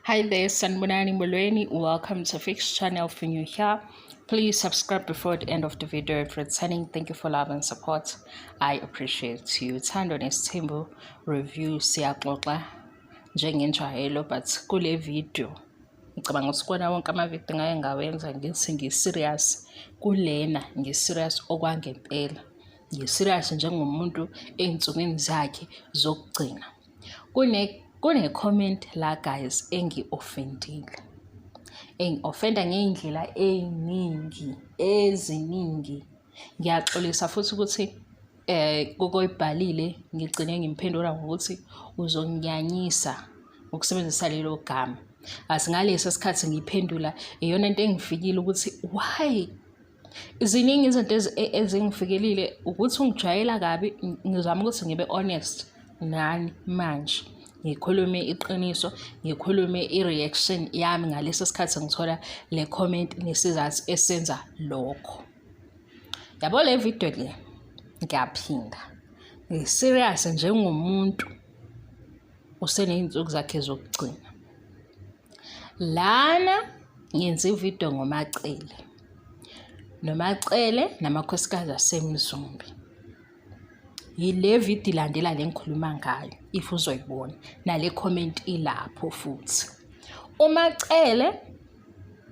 Hi there, Sanbonani Molweni. Welcome to Fix Channel. If you're new here, please subscribe before the end of the video. If returning, thank you for love and support. I appreciate you. Thando nesithembu review siyaxoxa njengenjayelo, but kule video ngicabanga ukuthi kona wonke ama-video ngaye ngawenza ngithi ngi-serious kulena, ngi-serious okwangempela, ngi-serious njengomuntu ey'nsukwini zakhe zokugcina. Kune-comment la guys engi-offendile, engi-offenda ngey'ndlela eziningi. Ngiyaxolisa futhi ukuthi kokoyibhalile ngigcine ngimphendula ngokuthi uzonginyanyisa ukusebenzisa lelo gama. Asingalesi sikhathi ngiphendula iyona into engifikile ukuthi why ziningi izinto ezingifikelile ukuthi ungijwayela kabi. Ngizama ukuthi ngibe honest nani manje, ngikhulume iqiniso, ngikhulume i-reaction yami ngaleso sikhathi ngithola le comment nesizathu esenza lokho. Yabo le video le ngiyaphinda ngi-serious njengomuntu useney'nsuku zakhe zokugcina. Lana ngenza ividiyo ngomacele, nomacele namakhosikazi asemzumbi. Yile video ilandela le ngikhuluma ngayo if uzoyibona, nale comment ilapho futhi. UMacele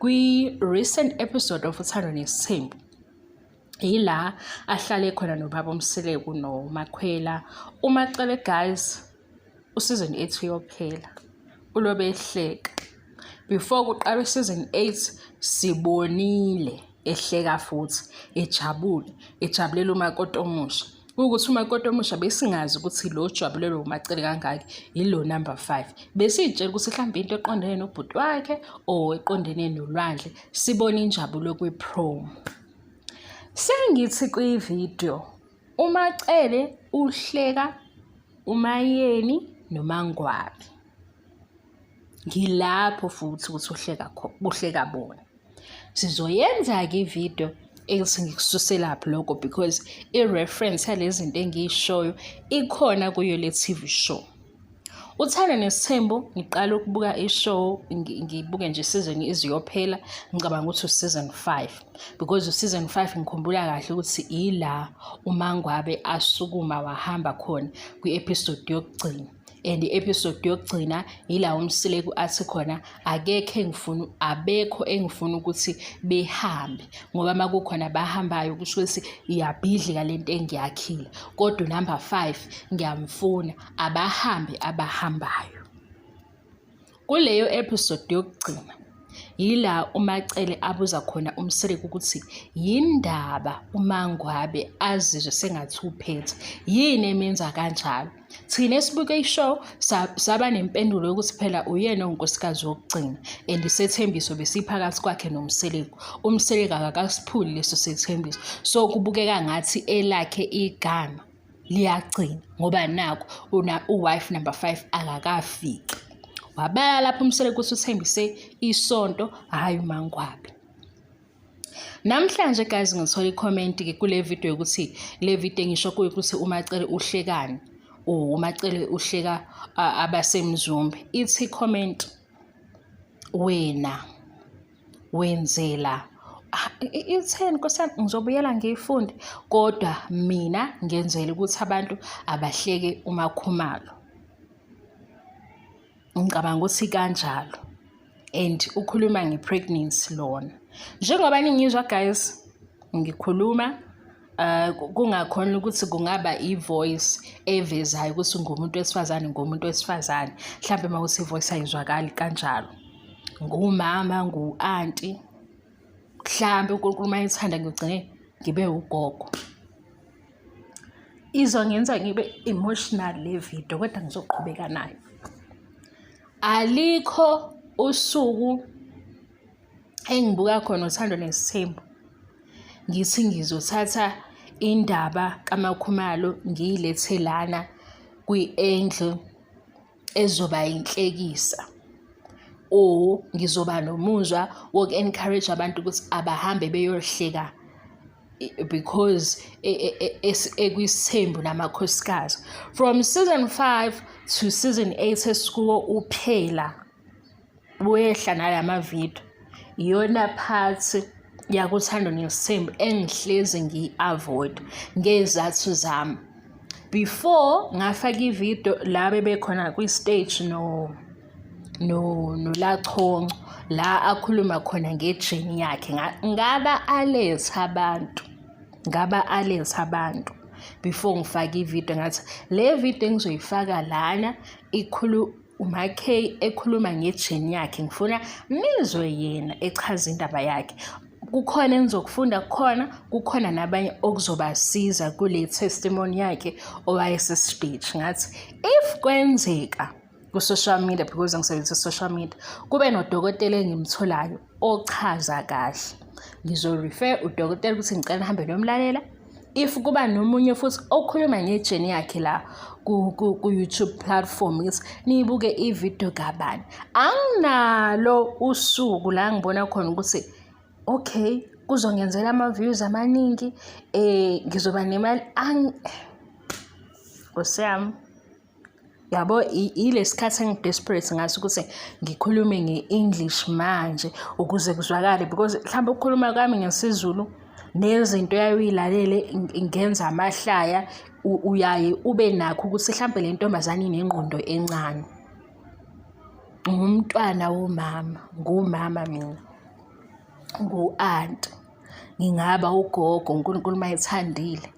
kwi-recent episode of Uthando Nesithembu yila ahlale khona nobaba uMseleku noMakhwela. UMacele guys season 8 yophela ulobe ehleka. Before kuqala season 8 sibonile ehleka futhi ejabulela umakoti omusha. Ukuthi umakoti omusha besingazi ukuthi lo jabulelwe uMacele kangaki yilo number 5. Besitshela ukuthi mhlawumbe into eqondene nobhuti wakhe o eqondene noLwandle. Sibona injabulo kwi-prom. Sengithi kwi-video uMacele uhleka uMayeni noMangwabi. Ngilapho futhi ukuthi uhleka bona. Sizoyenza-ke ividiyo ethi ngikususela lapho lokho because i-reference yalezi zinto engiyishoyo ikhona kuyo le TV show. Uthando Nesithembu ngiqala ukubuka ishow, ngibuke nje season iziyophela, ngicabanga ukuthi season 5 because season 5 ngikhumbula kahle ukuthi ila uMangwabe asukuma wahamba khona kwi-episode yokugcina. And i-episode yokugcina ila uMseleku athi khona abekho engifuna ukuthi behambe ngoba makukhona bahambayo kusho ukuthi iyabhidlika lento engiyakhile, kodwa number 5 ngiyamfuna abahambayo. Kuleyo episode yokugcina yila uMacele abuza khona uMseleku ukuthi yindaba uMangwabe azizwe sengathi uphethe yini emenza kanjalo. Thina esibuke ishow saba nempendulo yokuthi phela uyena unkosikazi wokugcina and isethembiso besiphakathi kwakhe noMseleku. uMseleku akakasiphuli leso sethembiso, so kubukeka ngathi elakhe igama liyagcina ngoba naku uwife number 5 akakafiki. Wabala lapho uMseleku ukuthi uthembise isonto hayi uMangwabe. Namhlanje guys ngithola i-comment ke kule video ukuthi le video engisho kuyo ukuthi uMacele uhlekani. uMacele uhleka abasemzumbi. Ithi comment wena wenzela i-10 nkosana ngizobuyela ngiyifunde, kodwa mina ngenzela ukuthi abantu abahleke uMakhumalo. Ngicabanga ukuthi kanjalo and ukhuluma nge-pregnancy lona. Njengoba ningizwa guys ngikhuluma kungakhona ukuthi kungaba i-voice evezayo ukuthi ngumuntu wesifazane, mhlawumbe mawuthi i-voice ayizwakali kanjalo, ngumama ngu-anti, mhlawumbe uNkulunkulu mayethanda ngigcine ngibe ugogo. Izongenza ngibe emotional le video, kodwa ngizoqhubeka nayo. Alikho usuku engibuka khona Uthando Nesithembu ngithi ngizothatha indaba kaMakhumalo ngiyilethe lana kwi-angle ezoba inhlekisa, o ngizoba nomuzwa woku-encourage abantu ukuthi abahambe beyohleka because ekwisithembu namakhosikazi. From season 5 to season 8 esikuwo uphela wehla nalama video iyona part yakuthando nesithembu engihlezi ngiyi-avoid ngezathu zami. Before ngafaka ivideo la bebekhona kwi-stage noLachonco la akhuluma khona ngejeni yakhe, ngaba aletha abantu before ngifake ivideo ngathi le video engizoyifaka lana uMaKay ekhuluma ngejeni yakhe, ngifuna nizwe yena echaza indaba yakhe. Kukhona engizokufunda kukhona nabanye okuzobasiza kule testimony yakhe owayesestage. Ngathi if kwenzeka ku-social media, because ngisebenzisa social media, kube nodokotela engimtholayo ochaza kahle, ngizorefer udokotela ukuthi ngicela nihambe nomlalela. If kuba nomunye futhi okhuluma ngejeni yakhe la ku-YouTube platform, ngithi niyibuke ivideo kabani, anginalo usuku la ngibona khona ukuthi okay kuzongenzela ama-views amaningi, ngizoba nemali Osam. Yabo ile sikhathi engi-desperate ngaso ukuthi ngikhulume nge-English manje ukuze kuzwakale, because mhlawumbe ukukhuluma kwami ngesiZulu nezinto uyayilalele ngenza amahlaya, uyaye ube nakho ukuthi mhlawumbe le ntombazane inengqondo encane. Ngumntwana womama, ngumama mina, ngu-aunt, ngingaba ugogo, uNkulunkulu mayethandile.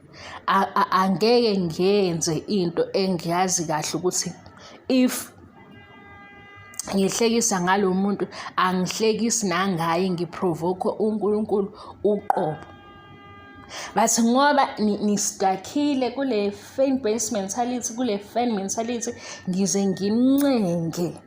Angeke ngiyenze into engiyazi kahle ukuthi if ngihlekisa ngalo muntu angihlekisi nangaye, ngiprovoke uNkulunkulu uqobo. But ngoba nistakile kule fan-based mentality, kule fan mentality, ngize ngimncenge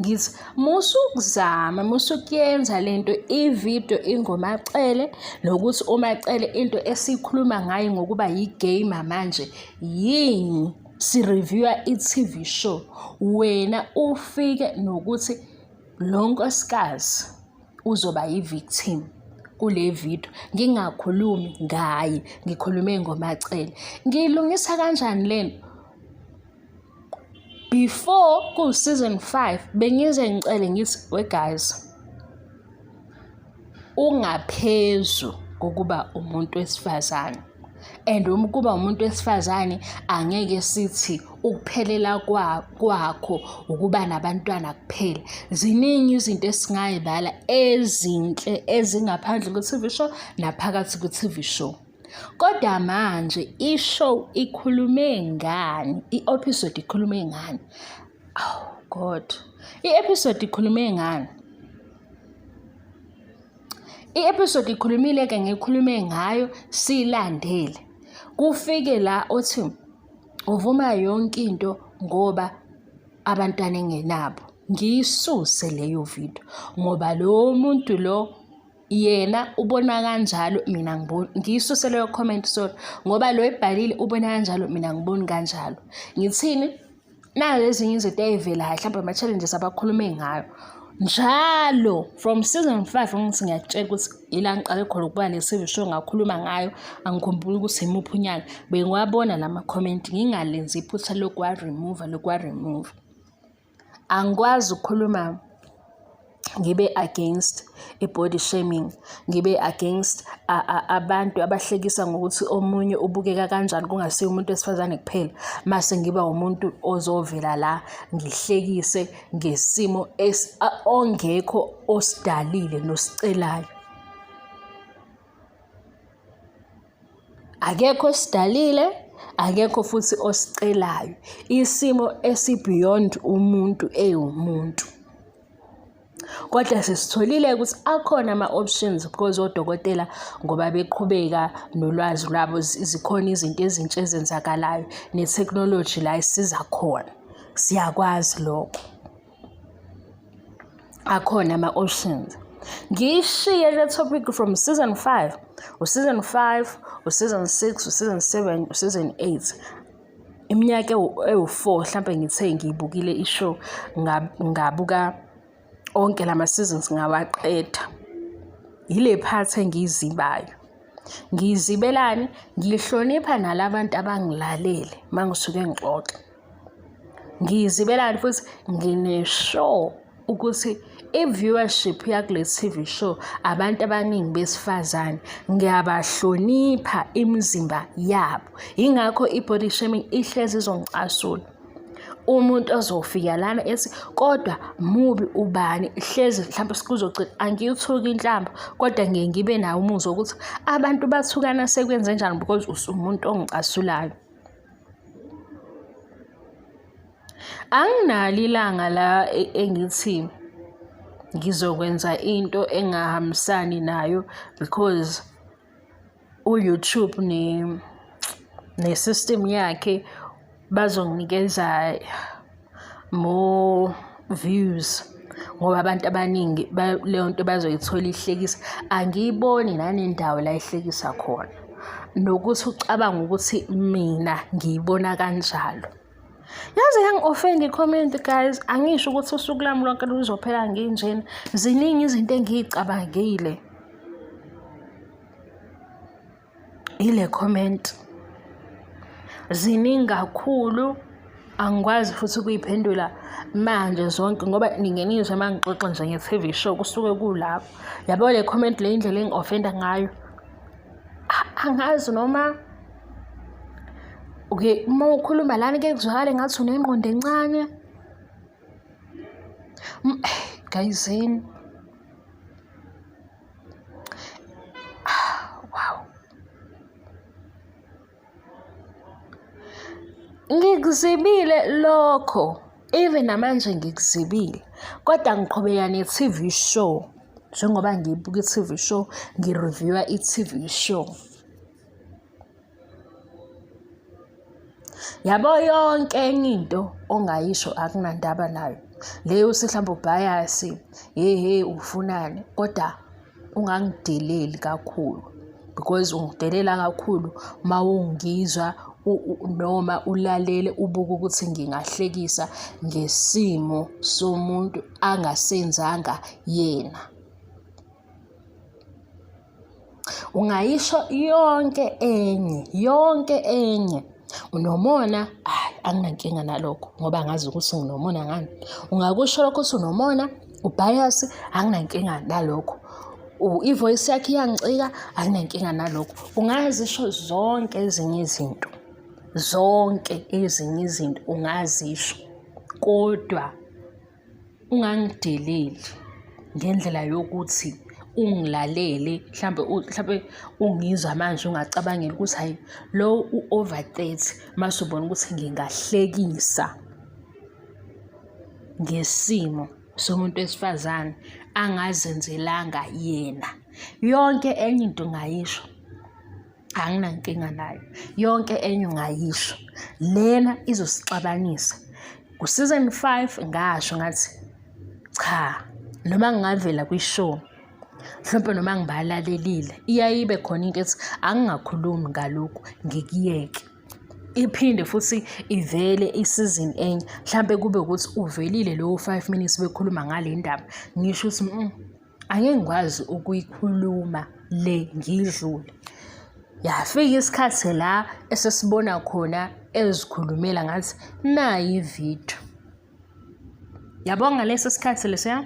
ngithi musukuzama, musukuyenza lento ivideo ingoMacele, nokuthi uMacele into esikhuluma ngayo ngokuba yi-gamer manje yini, si-reviewer i-TV show, wena ufike nokuthi lo nkosikazi uzoba yi-victim kule video, ngingakhulumi ngaye, ngikhulume ngoMacele. Ngilungisa kanjani lento? Before ku-season 5 bengize ngicele ngithi we guys, ungaphezu kokuba umuntu wesifazane, and ukuba umuntu wesifazane angeke sithi ukuphelela kwakho ukuba nabantwana kuphela. Ziningi izinto esingayibala ezinhle ezingaphandle kwe-TV show naphakathi kwe-TV show. Kodwa manje i-show ikhulume ngani, i-episode ikhulume ngani? Oh God, i-episode ikhulume ngani? I-episode ikhulumile-ke ngikhulume ngayo, silandele kufike la othi uvuma yonke into ngoba abantwana engenabo. Ngiyisuse leyo video ngoba lo muntu lo yena ubona kanjalo, mina ngibona. Ngiyisuse leyo comment, sorry, ngoba lo ebhalile ubona kanjalo, mina ngiboni kanjalo. Ngithini? Nalezinye izinto ey'velayo, mhlawumbe ama-challenges abakhulume ngayo njalo from season 5. Ngithi ngiyakutshela ukuthi ila ngiqale khona ukuba le-TV show ngakhuluma ngayo, angikhumbuli ukuthi imuphi unyaka, bengiwabona lama-comment ngingalenzi iphutha lokwa-remove. Angikwazi ukukhuluma ngibe against i-body shaming, ngibe against abantu abahlekisa ngokuthi omunye ubukeka kanjani kungasiyo umuntu wesifazane kuphela, mase ngiba umuntu ozovela la ngihlekise ngesimo ongekho osidalile nosicelayo. Akekho osidalile, akekho futhi osicelayo, isimo esibeyond umuntu eyumuntu. Kodwa sesitholile ukuthi akhona ama-options, because odokotela ngoba beqhubeka nolwazi lwabo, zikhona izinto ezintsha ezenzakalayo, ne-technology la isiza khona, siyakwazi lokho. Akhona ama-options. Ngiyishiye le topic from season 5, season 6, season 7, season 8. Iminyaka ewu-4 mhlawumbe ngithe ngiyibukile i-show, ngabuka onke lama seasons ngawaqeda. Yile part engiyizibayo. Ngiyizibelani? Ngihlonipha nalabantu abangilalele mangisuke ngixoxa. Ngiyizibelani futhi ngine-show ukuthi i-viewership yakule TV show abantu abaningi besifazane ngiyabahlonipha imizimba yabo. Yingakho i-body shaming ihlezi izongicasula. Umuntu ozofika lana ethi kodwa mubi ubani, hlezi mhlawumbe sikuzogcina angiyithuki inhlamba kodwa ngeke ngibe nawo umuzwa ukuthi abantu bathukana sekwenze njani because usumuntu ongicasulayo. Anginalo ilanga la engithi ngizokwenza into engahambisani nayo because u-YouTube ne-system yakhe bazonginikeza more views ngoba abantu abaningi leyo nto bazoyithola ihlekisa. Angiyiboni nanendawo la ihlekisa khona, nokuthi ucabanga ukuthi mina ngiyibona kanjalo. Yazi yangi-offend i-comment guys, angisho ukuthi usuku lami lonke luzophela nginjena. Ziningi izinto engiyicabangile ile comment, ziningi kakhulu, angikwazi futhi ukuyiphendula manje zonke ngoba ningenizwe uma ngixoxa nje nge-TV show kusuke kulapho. Yabo le comment le indlela engi-offenda ngayo, angazi noma okay uma ukhuluma lana ke kuzwakala ngathi unengqondo encane. Guyzini, wow, ngikuzibile lokho, even namanje ngikuzibile, kodwa ngiqhubeka ne-TV show njengoba ngiyibuka i-TV show, ngireviewa i-TV show. Yabo yonke enye into ongayisho akunandaba nayo. Leyo uthi mhlawumbe ubhayasi, ufunani, kodwa ungangideleli kakhulu because ungidelela kakhulu uma ungizwa noma ulalele ubuka ukuthi ngingahlekisa ngesimo somuntu angasenzanga yena. Ungayisho yonke enye unomona, anginankinga nalokho ngoba ngazi ukuthi nginomona ngani. Ungakusho lokho ukuthi unomona, ubias, anginankinga nalokho. I-voice yakhe iyangicika, anginankinga nalokho. Ungazisho zonke ezinye izinto ungazisho, kodwa ungangideleli ngendlela yokuthi ungilalele mhlambe ungizwa manje ungacabangela ukuthi hayi lo u-over 30 mase ubona ukuthi ngingahlekisa ngesimo somuntu wesifazane angazenzelanga yena. Yonke enye into ngayisho, anginankinga nayo. Yonke enye ungayisho, lena izosixabanisa. Ku-season 5 ngasho ngathi cha, noma ngingavela kwi-show mhlawumbe noma ngibalalelile iyayibe khona into ethi angingakhulumi ngalokhu ngikuyeke. Iphinde futhi ivele isizini enye mhlawumbe kube ukuthi uvelile lowo 5 minutes bekhuluma ngale ndaba, ngisho ukuthi angeke ngikwazi ukuyikhuluma le ngidlule. Yafika isikhathi la esesibona khona ezikhulumela ngathi nayi ivideo. Yabonga ngalesi sikhathi lesiya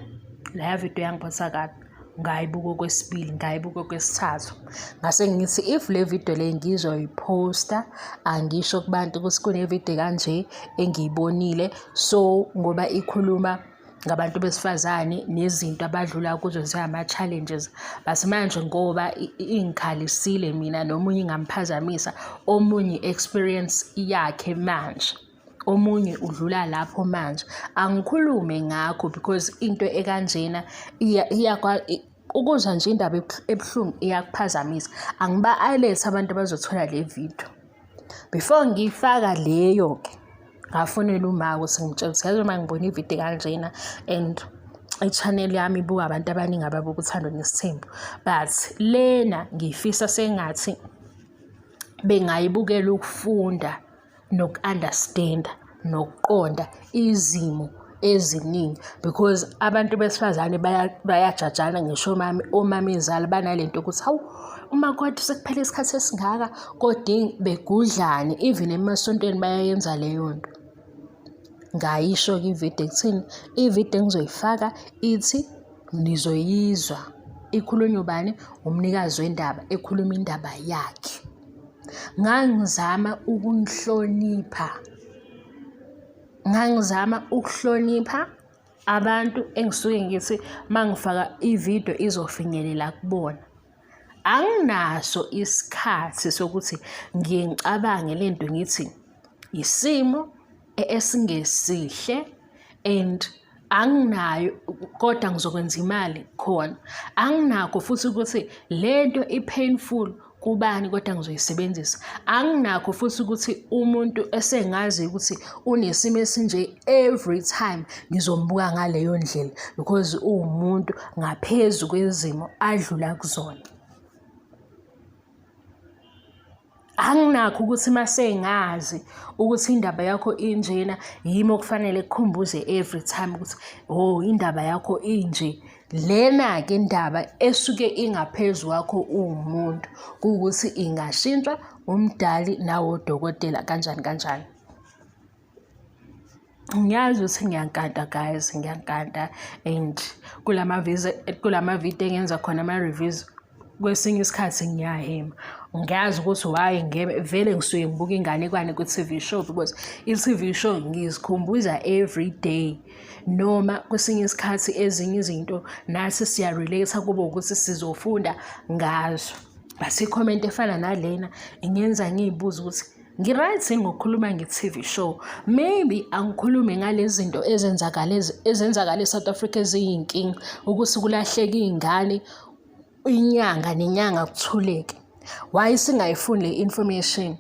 la video yangiphatha kabi, ngayibuka okwesibili, ngayibuka okwesithathu, ngase ngithi if le video le ngizoyiposta angisho kubantu ukuthi kune video kanje engiyibonile, so ngoba ikhuluma ngabantu besifazane nezinto abadlula kuzo zama challenges, base manje ngoba ingikhalisile mina nomunye ngamphazamisa, omunye experience yakhe manje, omunye udlula lapho manje, angikhulume ngakho because into ekanjena ukuzwa nje indaba ebuhlungu iyakuphazamisa. Angiba-alethe abantu abazothola le video. Before ngifaka leyo ke ngafonela uma ukuthi ngitshela ukuthi yazi uma ngibona ivideo kanjena and i-channel yami ibuka abantu abaningi ababuka uthando nesithembu, but lena ngifisa sengathi bengayibukela ukufunda noku-understanda nokuqonda izimo eziningi, because abantu besifazane bayajajana ngisho omamezala banalento ukuthi hawu uma kodwa sekuphela isikhathi esingaka kodwa begudlane, even emasontweni bayayenza leyo nto. ngayisho-ke ividiyo ekuthini ividiyo engizoyifaka ithi nizoyizwa ikhulunywa ubani, umnikazi wendaba ekhuluma indaba yakhe. Ngangizama ukuhlonipha abantu engisuke ngithi mangifaka ividiyo izofinyelela kubona. Anginaso isikhathi sokuthi ngicabange lento ngithi isimo esingesihle and anginayo kodwa ngizokwenza imali khona. Anginakho futhi ukuthi lento i-painful kubani kodwa ngizoyisebenzisa. Anginakho futhi ukuthi umuntu esengazi ukuthi unesimo esinje every time ngizombuka ngaleyo ndlela because uwumuntu ngaphezu kwezimo adlula kuzona. Anginakho ukuthi masengazi ukuthi indaba yakho injena yimi okufanele kukhumbuze every time ukuthi indaba yakho inje. Lena-ke indaba esuke ingaphezu kwakho uwumuntu kuwukuthi ingashintshwa umdali nawo udokotela kanjani. Ngiyazi ukuthi ngiyankanta guys, ngiyankanta and kulama video engenza khona ama-reviews kwesinye isikhathi ngiyahema. Ngiyazi ukuthi why vele ngisuke ngibuka inganekwane ku-TV show because i-TV show ngizikhumbuza every day, noma kwesinye isikhathi ezinye izinto nathi siya-relate kube ukuthi sizofunda ngazo. But i-comment efana nalena ingenza ngiyibuza ukuthi ngi-right ngokukhuluma nge-TV show. Maybe angikhulume ngalezi zinto ezenzakala e-South Africa eziyinkinga ukuthi kulahleka iy'ngane inyanga nenyanga kuthuleke. Why singayifuni le information?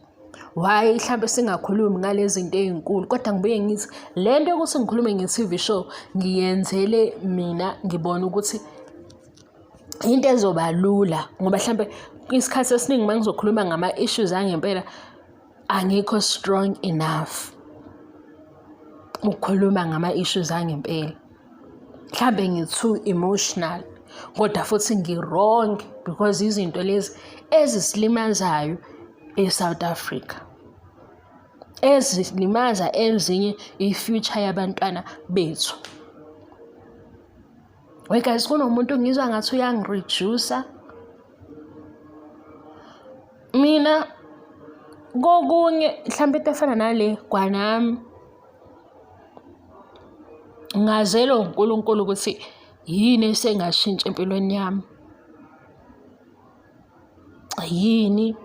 Why mhlawumbe singakhulumi ngalezi zinto ezinkulu? Kodwa ngibuye ngithi lento ukuthi ngikhulume nge-TV show ngiyenzele mina ngibona ukuthi into ezoba lula, ngoba mhlawumbe isikhathi esiningi mangizokhuluma ngama-issues angempela angikho strong enough ukukhuluma ngama-issues angempela. Mhlawumbe ngi-too emotional kodwa futhi ngi-wrong because izinto lezi ezisilimazayo e-South Africa, ezilimaza ezinye i-future yabantwana bethu. Wey guys, kunomuntu ngizwa ngathi uyangireducer mina kokunye mhlawumbe into efana nale kwanami ngazelo uNkulunkulu ukuthi yini esengashintsha empilweni yami, yini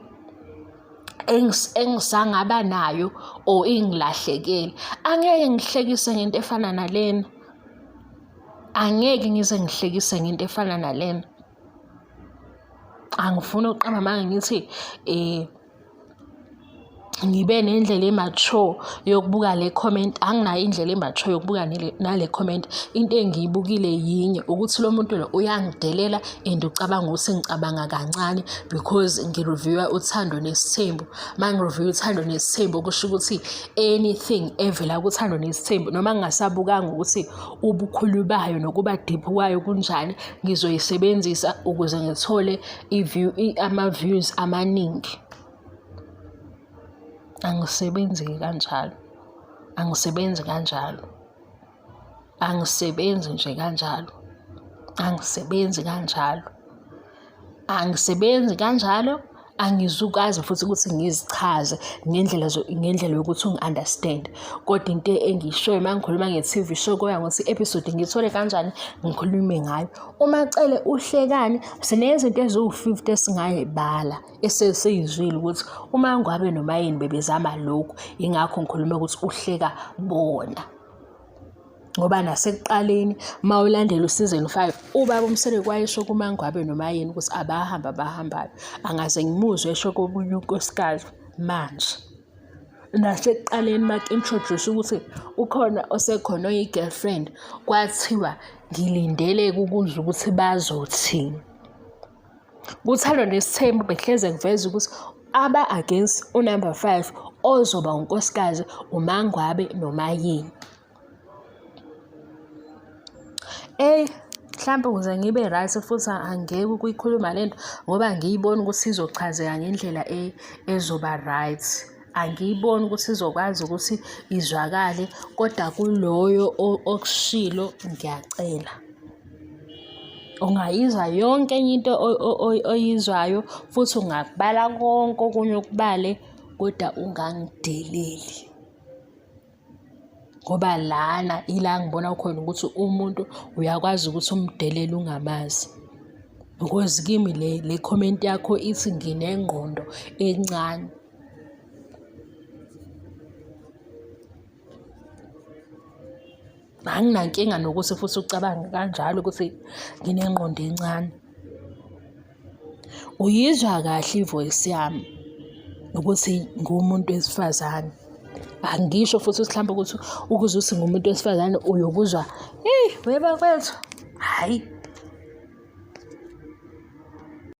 engisangaba nayo or ingilahlekele. Angeke ngihlekise ngento efana nalena, angeke ngize ngihlekise ngento efana nalena. Angifuni uqamba manje ngithi ngibe nendlela emature yokubuka le comment. Anginayo indlela emature yokubuka nale comment. Into engiyibukile yinye ukuthi lo muntu lo uyangidelela and ucabanga ukuthi ngicabanga kancane because ngireviewa uThando Nesithembu. Mangireviewa uThando Nesithembu kusho ukuthi anything evela kuThando Nesithembu noma ngingasabukanga ukuthi ubukhulu bayo nokuba deep kwayo kunjani ngizoyisebenzisa ukuze ngithole ama-views amaningi. Angisebenzi kanjalo, angisebenzi kanjalo. Angizukazi futhi ukuthi ngizichaze ngendlela yokuthi ungi-understand. Kodwa into engiyishoyo mangikhuluma nge-TV show koya ngokuthi episode ngithole kanjani ngikhulume ngayo. Umacele uhlekani, sinezinto eziwu-50 esingayibala esesiyizwile ukuthi uMangwabe noMayini bebezama lokhu, ingakho ngikhuluma ukuthi uhleka bona. Ngoba nasekuqaleni mawulandela uSeason 5 ubaba uMsele kwayesho kuMangwabe noMayini ukuthi abahambayo, angaze ngimuzwe esho komunye unkosikazi manje. Nasekuqaleni baki-introduce ukuthi ukhona osekhona oyi-girlfriend, kwathiwa ngilindele ukuzwa ukuthi bazothini. KuThando Nesithembu behleze kuveza ukuthi aba-against unumber 5 ozoba unkosikazi uMangwabe noMayini. Mhlawumbe ukuze ngibe right futhi angeke ukuyikhuluma lento ngoba ngiyibona ukuthi izochazeka ngendlela ezoba right. angiyiboni ukuthi izokwazi ukuthi izwakale, kodwa kuloyo okushilo ngiyacela. Ungayizwa yonke enye into oyizwayo futhi ungakubala konke okunye okubale, kodwa ungangideleli. Ngoba lana ila ngibona khona ukuthi umuntu uyakwazi ukuthi umdelele ungamazi. Because kimi le comment yakho ithi nginengqondo encane. Anginankinga nokuthi futhi ucabange kanjalo ukuthi nginengqondo encane. Uyizwa kahle ivoice yami ukuthi ngumuntu wesifazane. Angisho futhi mhlawumbe ukuthi ukuze uthi ngumuntu wesifazane uyokuzwa, hey weba kwethu, hayi